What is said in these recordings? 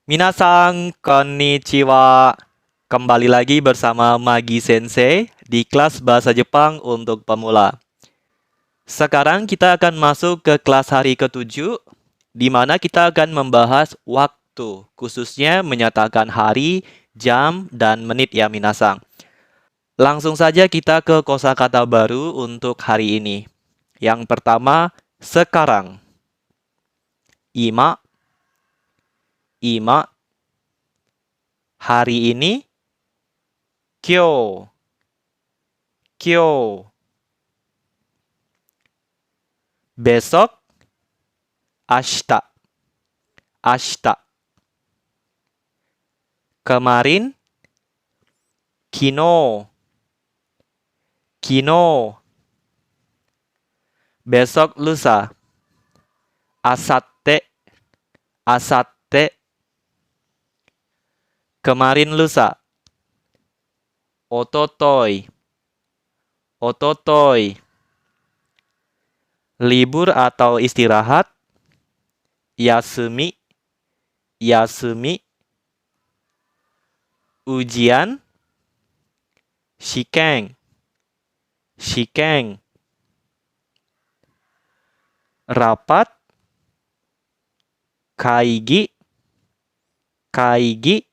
Minasan, konnichiwa. Kembali lagi bersama Magi Sensei di kelas Bahasa Jepang untuk pemula. Sekarang kita akan masuk ke kelas hari ke-7, di mana kita akan membahas waktu, khususnya menyatakan hari, jam, dan menit ya minasan. Langsung saja kita ke kosakata baru untuk hari ini. Yang pertama, sekarang. Ima, ima, hari ini, kyo, kyo. Besok, ashita, ashita. Kemarin, kino, kino. Besok lusa, asatte, asatte. Kemarin lusa, ototoi, ototoi. Libur atau istirahat, yasumi, yasumi. Ujian, shiken, shiken. Rapat, kaigi, kaigi.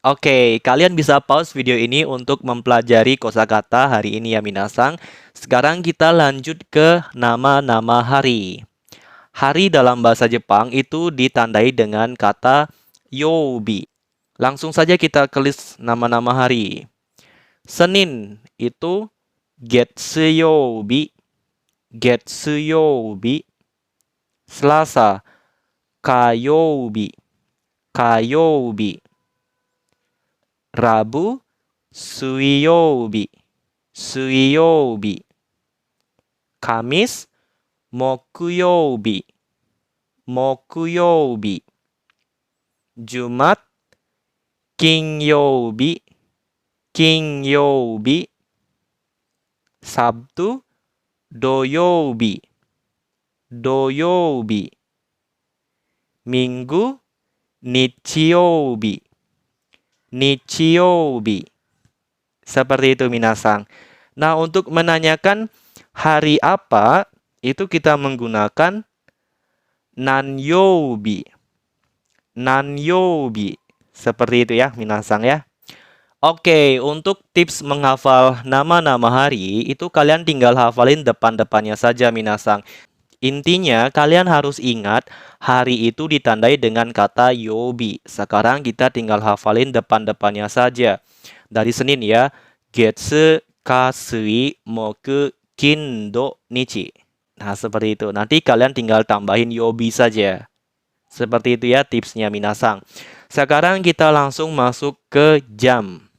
Oke, kalian bisa pause video ini untuk mempelajari kosakata hari ini ya minasan. Sekarang kita lanjut ke nama-nama hari. Hari dalam bahasa Jepang itu ditandai dengan kata yobi. Langsung saja kita ke list nama-nama hari. Senin itu getsuyobi, getsuyobi. Selasa, kayobi, kayobi. Rabu, suiyobi, suiyobi. Kamis, mokuyobi, mokuyobi. Jumat, kinyobi, kinyobi. Sabtu, doyobi, doyobi. Minggu, nichiyobi, nichiyobi. Seperti itu minasan. Nah, untuk menanyakan hari apa, itu kita menggunakan nanyobi. Nanyobi. Seperti itu ya minasan ya. Oke, untuk tips menghafal nama-nama hari, itu kalian tinggal hafalin depan-depannya saja minasan. Intinya, kalian harus ingat hari itu ditandai dengan kata yobi. Sekarang kita tinggal hafalin depan-depannya saja. Dari Senin ya, getsu, kasui, moku, kindo, nichi. Nah, seperti itu. Nanti kalian tinggal tambahin yobi saja. Seperti itu ya tipsnya minasan. Sekarang kita langsung masuk ke jam.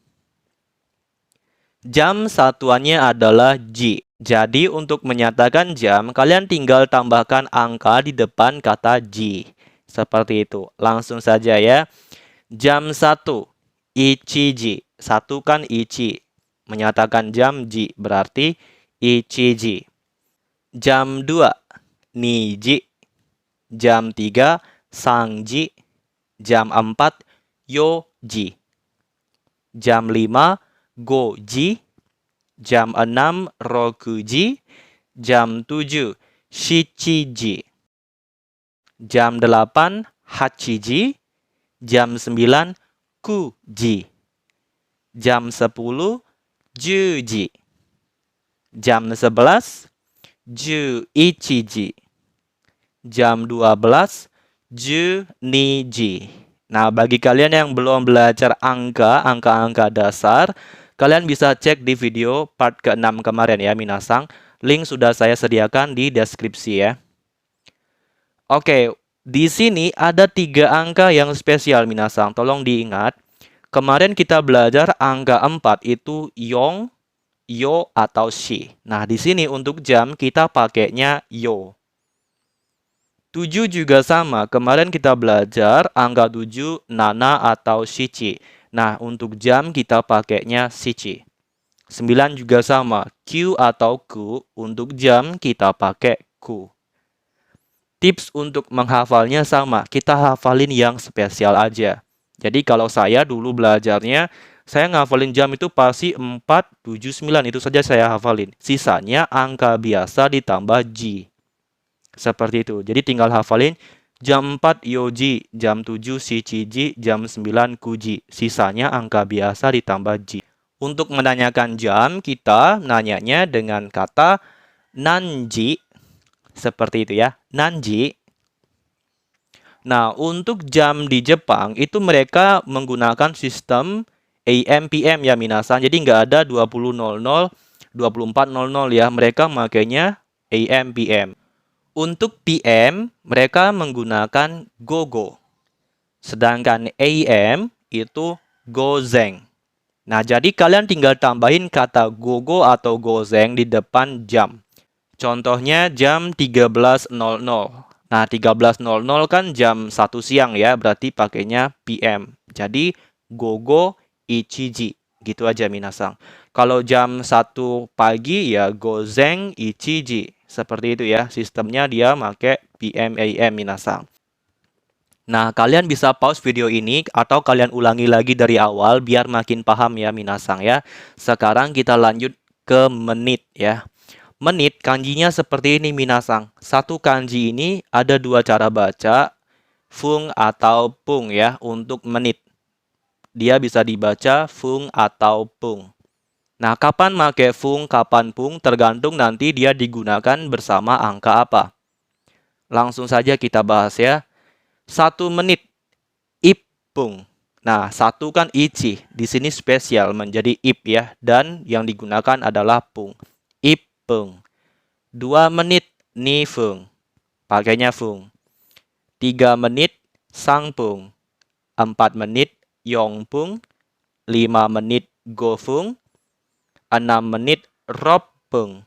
Jam satuannya adalah ji. Jadi untuk menyatakan jam, kalian tinggal tambahkan angka di depan kata ji. Seperti itu. Langsung saja ya. Jam 1, ichiji. 1 kan ichi. Menyatakan jam ji berarti ichiji. Jam 2, niji. Jam 3, sangji. Jam 4, yoji. Jam 5, goji. Jam 6, rokuji. Jam 7, shichiji. Jam 8, hachiji. Jam 9, kuji. Jam 10, juji. Jam 11, juichiji. Jam 12, juniji. Nah, bagi kalian yang belum belajar angka-angka dasar, kalian bisa cek di video part ke-6 kemarin ya, minasan. Link sudah saya sediakan di deskripsi ya. Oke, di sini ada 3 angka yang spesial, minasan. Tolong diingat. Kemarin kita belajar angka 4 itu yong, yo, atau shi. Nah, di sini untuk jam kita pakainya yo. 7 juga sama. Kemarin kita belajar angka 7 nana atau shichi. Nah, untuk jam kita pakainya shichi. 9 juga sama. Q atau ku. Untuk jam kita pakai ku. Tips untuk menghafalnya sama, kita hafalin yang spesial aja. Jadi kalau saya dulu belajarnya, saya ngafalin jam itu pasti 4, 7, 9, itu saja saya hafalin. Sisanya angka biasa ditambah G. Seperti itu. Jadi tinggal hafalin jam 4 yoji, jam 7 shichiji, jam 9 kuji. Sisanya angka biasa ditambah G. Untuk menanyakan jam, kita nanyanya dengan kata nanji. Seperti itu ya, nanji. Nah, untuk jam di Jepang, itu mereka menggunakan sistem AM PM ya, minasan. Jadi nggak ada 20.00, 24.00 ya. Mereka makanya AM PM. Untuk PM, mereka menggunakan gogo. Sedangkan AM itu gozeng. Nah, jadi kalian tinggal tambahin kata gogo atau gozeng di depan jam. Contohnya jam 13.00. Nah, 13.00 kan jam 1 siang ya, berarti pakainya PM. Jadi, gogo ichiji. Gitu aja minasang. Kalau jam 1 pagi ya gozeng ichiji. Seperti itu ya, sistemnya dia pakai PM AM minasang. Nah, kalian bisa pause video ini atau kalian ulangi lagi dari awal biar makin paham ya minasang ya. Sekarang kita lanjut ke menit ya. Menit kanjinya seperti ini minasang. Satu kanji ini ada dua cara baca, fung atau pung ya untuk menit. Dia bisa dibaca fung atau pung. Nah, kapan pakai fung, kapan pung tergantung nanti dia digunakan bersama angka apa. Langsung saja kita bahas ya. 1 menit ipung. Nah, 1 kan ichi, di sini spesial menjadi ip ya, dan yang digunakan adalah pung. Ipung. 2 menit nifung, pakainya fung. 3 menit sangpung. 4 menit yongpung. 5 menit gofung. 6 menit ropung.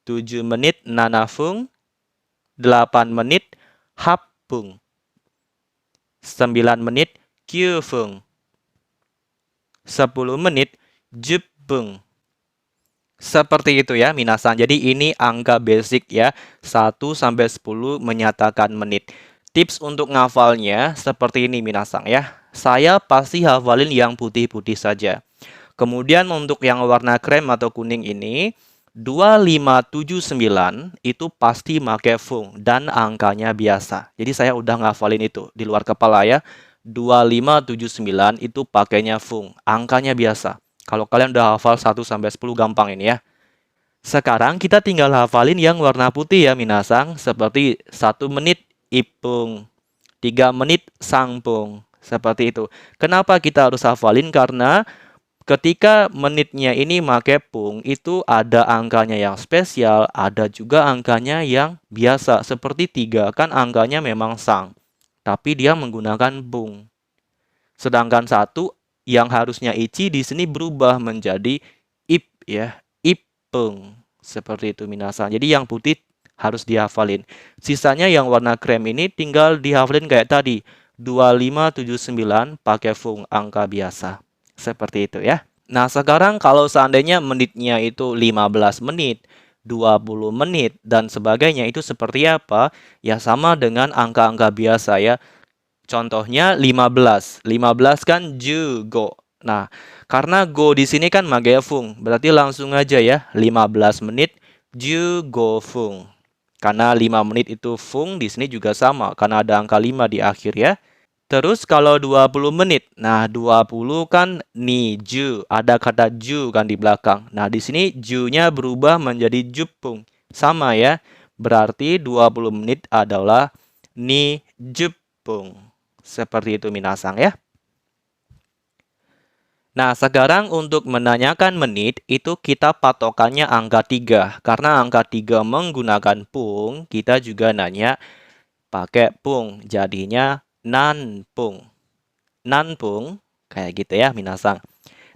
7 menit nanafung. 8 menit hapung. 9 menit kyufung. 10 menit jupung. Seperti itu ya minasan. Jadi ini angka basic ya. 1 sampai 10 menyatakan menit. Tips untuk ngafalnya seperti ini minasan ya. Saya pasti hafalin yang putih-putih saja. Kemudian untuk yang warna krem atau kuning ini 2579 itu pasti pakai fung dan angkanya biasa. Jadi saya udah ngafalin itu di luar kepala ya. 2579 itu pakainya fung, angkanya biasa. Kalau kalian udah hafal 1 sampai 10 gampang ini ya. Sekarang kita tinggal hafalin yang warna putih ya minasang. Seperti 1 menit ipung, 3 menit sangpung. Seperti itu. Kenapa kita harus hafalin? Karena ketika menitnya ini make pung, itu ada angkanya yang spesial, ada juga angkanya yang biasa. Seperti 3 kan angkanya memang sang, tapi dia menggunakan pung. Sedangkan 1 yang harusnya ichi di sini berubah menjadi ip ya, ipung. Seperti itu minasan. Jadi yang putih harus dihafalin. Sisanya yang warna krem ini tinggal dihafalin kayak tadi. 2579 pakai fung angka biasa. Seperti itu ya. Nah, sekarang kalau seandainya menitnya itu 15 menit, 20 menit dan sebagainya, itu seperti apa? Ya sama dengan angka-angka biasa ya. Contohnya 15. 15 kan jugo. Nah, karena go di sini kan pakai fung, berarti langsung aja ya 15 menit jugo fung. Karena 5 menit itu fung, di sini juga sama karena ada angka 5 di akhir ya. Terus kalau 20 menit, nah 20 kan ni ju, ada kata ju kan di belakang. Nah, di sini ju-nya berubah menjadi jupung. Sama ya. Berarti 20 menit adalah ni jupung. Seperti itu minasang ya. Nah, sekarang untuk menanyakan menit, itu kita patokannya angka 3. Karena angka 3 menggunakan pung, kita juga nanya pakai pung. Jadinya nanpung. Nanpung, kayak gitu ya minasang.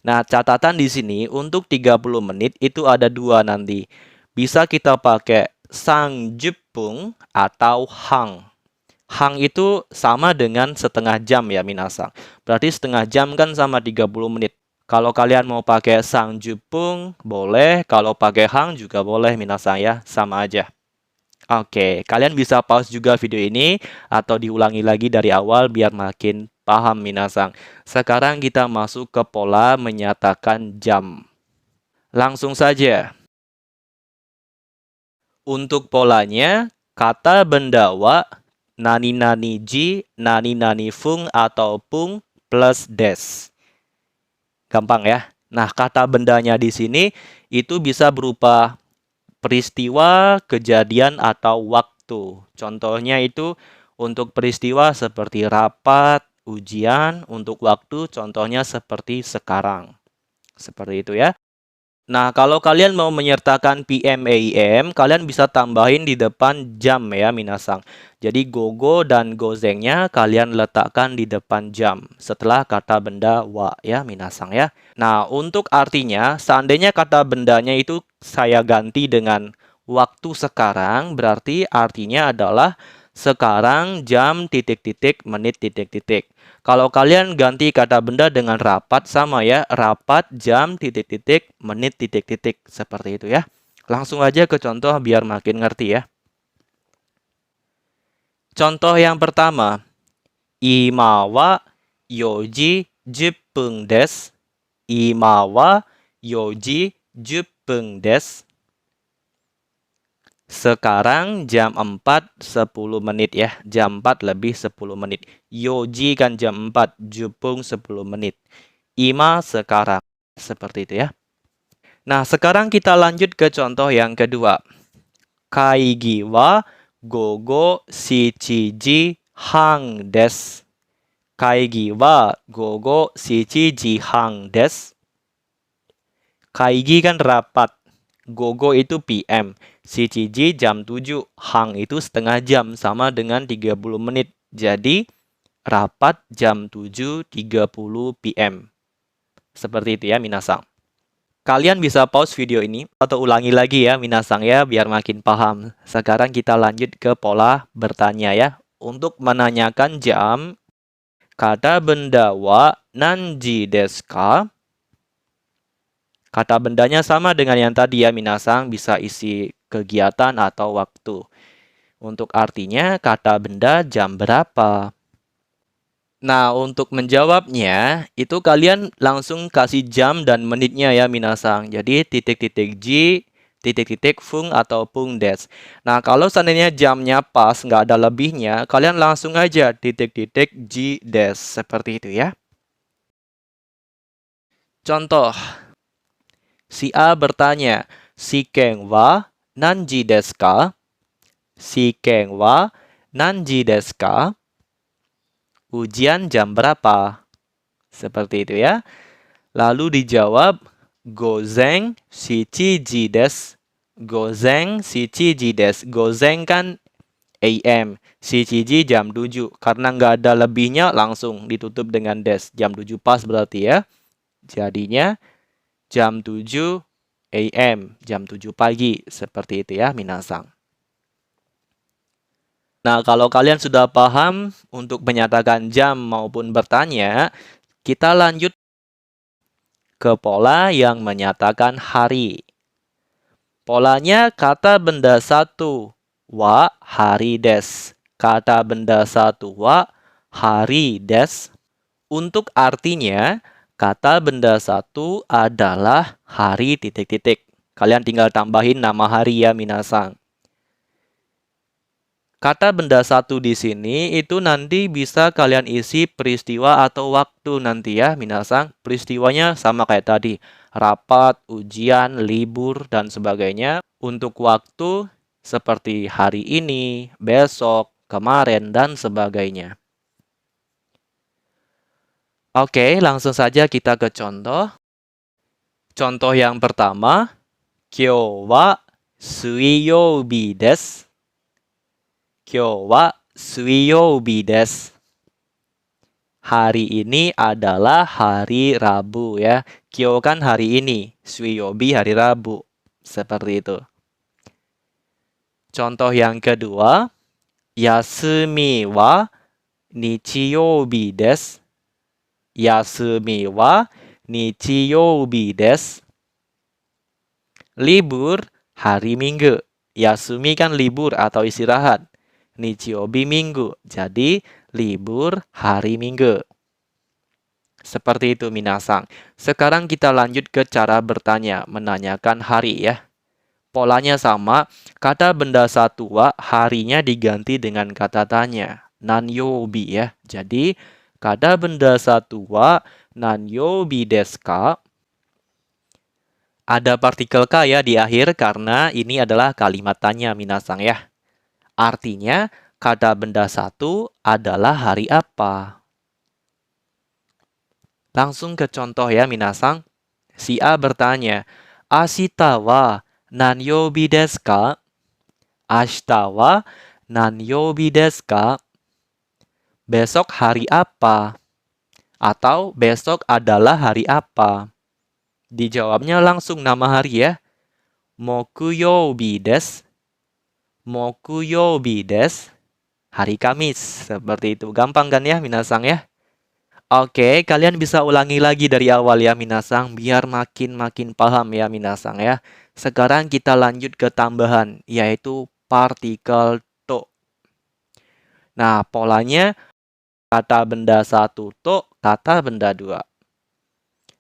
Nah, catatan di sini untuk 30 menit itu ada 2 nanti. Bisa kita pakai sang jepung atau hang. Hang itu sama dengan setengah jam ya minasang. Berarti setengah jam kan sama 30 menit. Kalau kalian mau pakai sang jepung boleh, kalau pakai hang juga boleh minasang ya, sama aja. Oke, kalian bisa pause juga video ini atau diulangi lagi dari awal biar makin paham minasang. Sekarang kita masuk ke pola menyatakan jam. Langsung saja. Untuk polanya, kata benda wa, nani-nani ji, nani-nani fung atau pung plus des. Gampang ya. Nah, kata bendanya di sini itu bisa berupa peristiwa, kejadian, atau waktu. Contohnya itu untuk peristiwa seperti rapat, ujian, untuk waktu contohnya seperti sekarang. Seperti itu ya. Nah, kalau kalian mau menyertakan PM, AM, kalian bisa tambahin di depan jam ya, minasang. Jadi, gogo dan gozengnya kalian letakkan di depan jam setelah kata benda wa ya, minasang ya. Nah, untuk artinya, seandainya kata bendanya itu saya ganti dengan waktu sekarang, berarti artinya adalah sekarang jam titik-titik menit titik-titik. Kalau kalian ganti kata benda dengan rapat, sama ya, rapat jam titik-titik menit titik-titik. Seperti itu ya. Langsung aja ke contoh biar makin ngerti ya. Contoh yang pertama. Ima wa yoji 10分です. Ima wa yoji 10分です. Sekarang jam 4.10 menit ya. Jam 4 lebih 10 menit. Yoji kan jam 4. Jepung 10 menit. Ima sekarang. Seperti itu ya. Nah, sekarang kita lanjut ke contoh yang kedua. Kaigi wa gogo shichiji hang desu. Kaigi wa gogo shichiji hang desu. Kaigi kan rapat. Gogo itu PM. Shichiji jam 7. Hang itu setengah jam. Sama dengan 30 menit. Jadi, rapat jam 7.30 PM. Seperti itu ya, minasang. Kalian bisa pause video ini atau ulangi lagi ya, minasang ya, biar makin paham. Sekarang kita lanjut ke pola bertanya ya. Untuk menanyakan jam, kata benda wa nanji desu ka? Kata bendanya sama dengan yang tadi ya, minasang, bisa isi kegiatan atau waktu. Untuk artinya, kata benda jam berapa? Nah, untuk menjawabnya, itu kalian langsung kasih jam dan menitnya ya, minasang. Jadi, titik-titik ji, titik-titik fung atau pung des. Nah, kalau seandainya jamnya pas, nggak ada lebihnya, kalian langsung aja titik-titik ji des. Seperti itu ya. Contoh. Si A bertanya, Shiken wa nanji desu ka? Shiken wa nanji desu ka? Ujian jam berapa? Seperti itu ya. Lalu dijawab, Gozen shichiji desu. Gozen shichiji desu. Gozen kan AM. Shichiji jam 7. Karena nggak ada lebihnya, langsung ditutup dengan des. Jam 7 pas berarti ya. Jadinya jam 7 AM, jam 7 pagi. Seperti itu ya, minasang. Nah, kalau kalian sudah paham untuk menyatakan jam maupun bertanya, kita lanjut ke pola yang menyatakan hari. Polanya kata benda satu, wa hari des. Kata benda satu, wa hari des. Untuk artinya, kata benda satu adalah hari titik-titik. Kalian tinggal tambahin nama hari ya, minasang. Kata benda satu di sini itu nanti bisa kalian isi peristiwa atau waktu nanti ya, minasang. Peristiwanya sama kayak tadi. Rapat, ujian, libur, dan sebagainya. Untuk waktu seperti hari ini, besok, kemarin, dan sebagainya. Oke, langsung saja kita ke contoh. Contoh yang pertama, Kyou wa suiyoubi desu. Kyou wa suiyoubi desu. Hari ini adalah hari Rabu ya. Kyou kan hari ini, suiyoubi hari Rabu. Seperti itu. Contoh yang kedua, yasumi wa nichiyoubi desu. Yasumi wa nichiyoubi desu. Libur hari Minggu. Yasumi kan libur atau istirahat. Nichiobi minggu. Jadi libur hari Minggu. Seperti itu minasang. Sekarang kita lanjut ke cara bertanya, menanyakan hari ya. Polanya sama, kata benda satu wa harinya diganti dengan kata tanya. Nanyobi ya. Jadi kata benda satu wa nanyobi desu ka? Ada partikel ka ya di akhir karena ini adalah kalimat tanya minasang ya. Artinya kata benda satu adalah hari apa? Langsung ke contoh ya minasang. Si A bertanya, Ashita wa nanyobi desu ka? Ashita wa nanyobi desu ka? Besok hari apa? Atau besok adalah hari apa? Dijawabnya langsung nama hari ya. Mokuyoubi desu. Mokuyoubi desu. Hari Kamis. Seperti itu. Gampang kan ya minasang ya? Oke, kalian bisa ulangi lagi dari awal ya minasang, biar makin paham ya minasang ya. Sekarang kita lanjut ke tambahan, yaitu partikel to. Nah, polanya kata benda satu to, kata benda dua.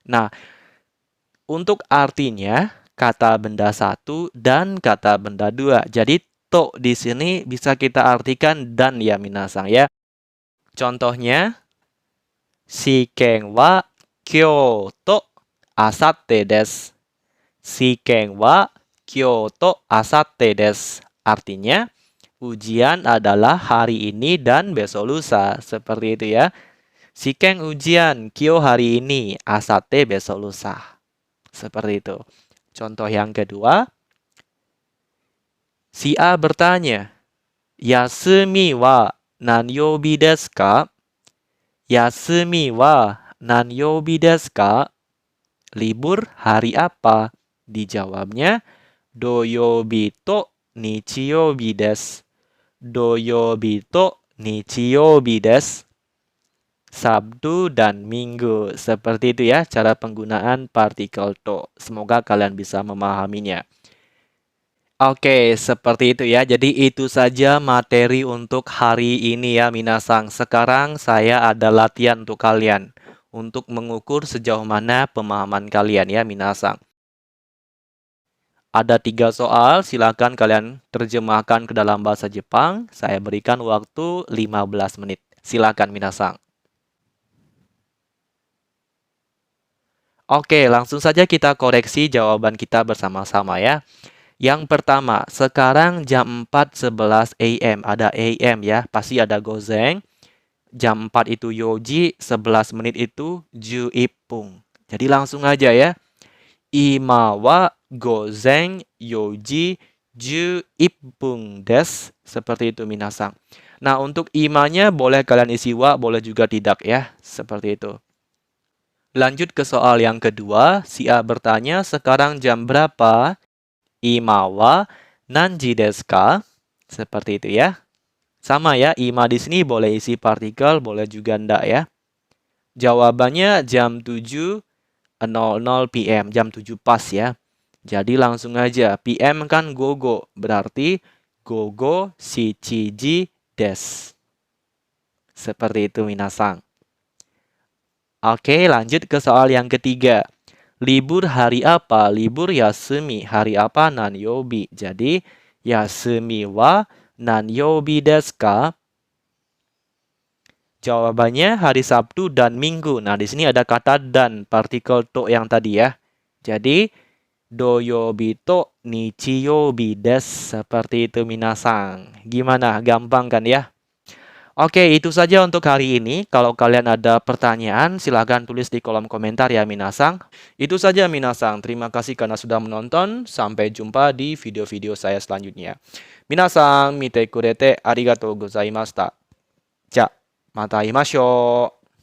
Nah, untuk artinya kata benda satu dan kata benda dua. Jadi to di sini bisa kita artikan dan ya minasang ya. Contohnya, Shiken wa kyou to asatte desu. Shiken wa kyou to asatte desu. Artinya, ujian adalah hari ini dan besok lusa. Seperti itu ya. Shiken ujian, kyo hari ini, asatte besok lusa. Seperti itu. Contoh yang kedua. Si A bertanya, Yasumi wa nanyobi desu ka? Yasumi wa nanyobi desu ka? Libur hari apa? Dijawabnya, doyobi to nichiyobi desu. Doyobi to nichiyobi desu. Sabtu dan Minggu. Seperti itu ya cara penggunaan partikel to. Semoga kalian bisa memahaminya. Oke, seperti itu ya. Jadi itu saja materi untuk hari ini ya minasang. Sekarang saya ada latihan untuk kalian. Untuk mengukur sejauh mana pemahaman kalian ya minasang. Ada 3 soal, silakan kalian terjemahkan ke dalam bahasa Jepang. Saya berikan waktu 15 menit. Silakan minasang. Oke, langsung saja kita koreksi jawaban kita bersama-sama ya. Yang pertama, sekarang jam 4.11 AM. Ada AM ya, pasti ada gozeng. Jam 4 itu yoji, 11 menit itu juipung. Jadi langsung aja ya. Ima wa gozeng yoji juipung desu. Seperti itu minasang. Nah, untuk imanya boleh kalian isi wa, boleh juga tidak ya. Seperti itu. Lanjut ke soal yang kedua. Si A bertanya, sekarang jam berapa? Ima wa nanji desu ka? Seperti itu ya. Sama ya, ima di sini boleh isi partikel, boleh juga enggak ya. Jawabannya jam 7.00 PM, jam 7 pas ya. Jadi langsung aja, PM kan gogo, berarti gogo shichiji desu. Seperti itu minasang. Oke, lanjut ke soal yang ketiga. Libur hari apa? Libur yasumi. Hari apa? Nanyobi. Jadi, yasumi wa nanyobi desu ka? Jawabannya hari Sabtu dan Minggu. Nah, di sini ada kata dan, partikel to yang tadi ya. Jadi, doyobi to nichiyobi desu. Seperti itu minasang. Gimana? Gampang kan ya? Oke, itu saja untuk hari ini. Kalau kalian ada pertanyaan, silahkan tulis di kolom komentar ya minasang. Itu saja minasang. Terima kasih karena sudah menonton. Sampai jumpa di video-video saya selanjutnya. Minasang, mite kurete arigatou gozaimashita. Ja, mata imashou.